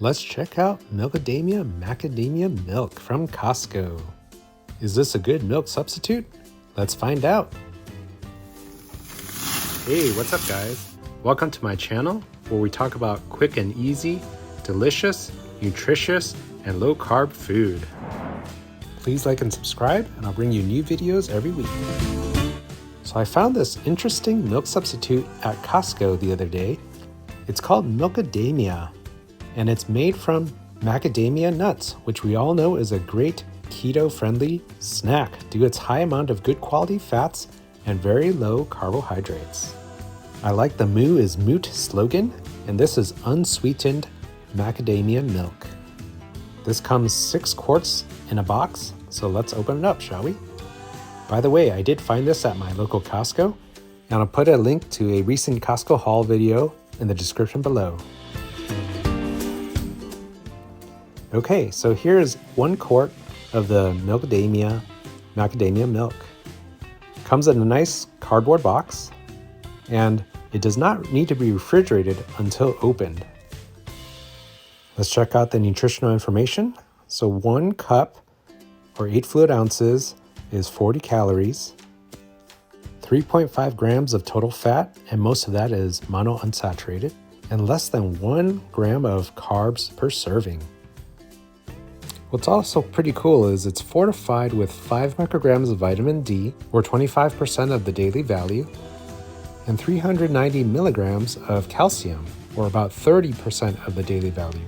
Let's check out Milkadamia Macadamia Milk from Costco. Is this a good milk substitute? Let's find out. Hey, what's up guys? Welcome to my channel where we talk about quick and easy, delicious, nutritious, and low carb food. Please like and subscribe and I'll bring you new videos every week. So I found this interesting milk substitute at Costco the other day. It's called Milkadamia, and it's made from macadamia nuts, which we all know is a great keto-friendly snack due to its high amount of good quality fats and very low carbohydrates. I like the Moo is Moot slogan, and this is unsweetened macadamia milk. This comes 6 quarts in a box, so let's open it up, shall we? By the way, I did find this at my local Costco, and I'll put a link to a recent Costco haul video in the description below. Okay, so here's 1 quart of the macadamia milk. Comes in a nice cardboard box, and it does not need to be refrigerated until opened. Let's check out the nutritional information. So 1 cup or 8 fluid ounces is 40 calories, 3.5 grams of total fat, and most of that is monounsaturated, and less than 1 gram of carbs per serving. What's also pretty cool is it's fortified with 5 micrograms of vitamin D, or 25% of the daily value, and 390 milligrams of calcium, or about 30% of the daily value.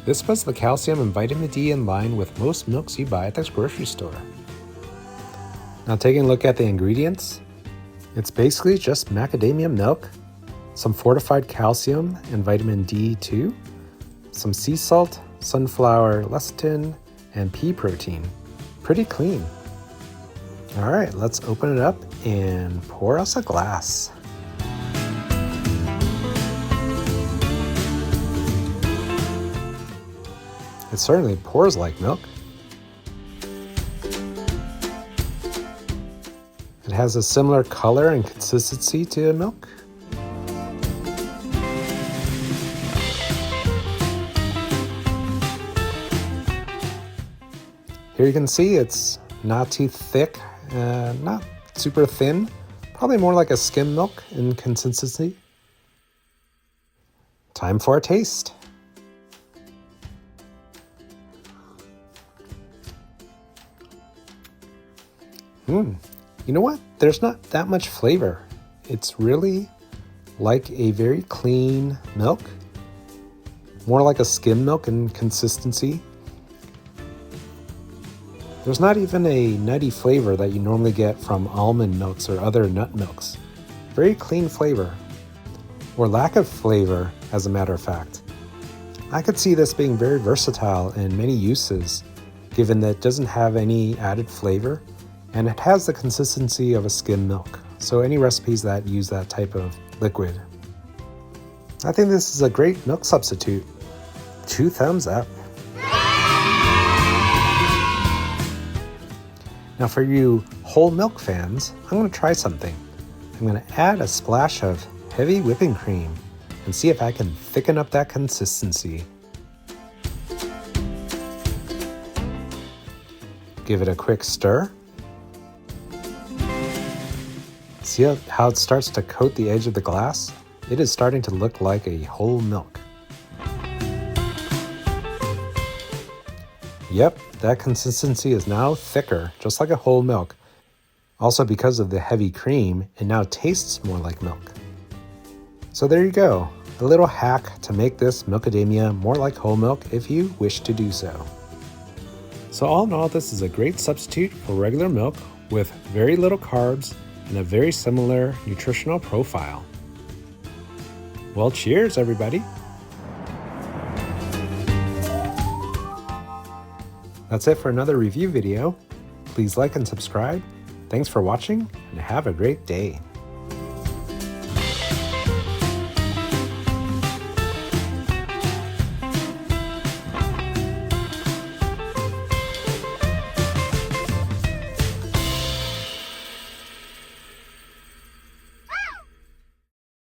This puts the calcium and vitamin D in line with most milks you buy at the grocery store. Now taking a look at the ingredients, it's basically just macadamia milk, some fortified calcium and vitamin D2, some sea salt, sunflower lecithin, and pea protein. Pretty clean. All right, let's open it up and pour us a glass. It certainly pours like milk. It has a similar color and consistency to milk. Here you can see it's not too thick, not super thin, probably more like a skim milk in consistency. Time for a taste. You know what? There's not that much flavor. It's really like a very clean milk, more like a skim milk in consistency. There's not even a nutty flavor that you normally get from almond milks or other nut milks. Very clean flavor, or lack of flavor, as a matter of fact. I could see this being very versatile in many uses, given that it doesn't have any added flavor, and it has the consistency of a skim milk. So any recipes that use that type of liquid. I think this is a great milk substitute. 2 thumbs up. Now for you whole milk fans, I'm going to try something. I'm going to add a splash of heavy whipping cream and see if I can thicken up that consistency. Give it a quick stir. See how it starts to coat the edge of the glass? It is starting to look like a whole milk. Yep, that consistency is now thicker, just like a whole milk. Also because of the heavy cream, it now tastes more like milk. So there you go, a little hack to make this Milkadamia more like whole milk if you wish to do so. So all in all, this is a great substitute for regular milk with very little carbs and a very similar nutritional profile. Well, cheers everybody! That's it for another review video. Please like and subscribe. Thanks for watching and have a great day.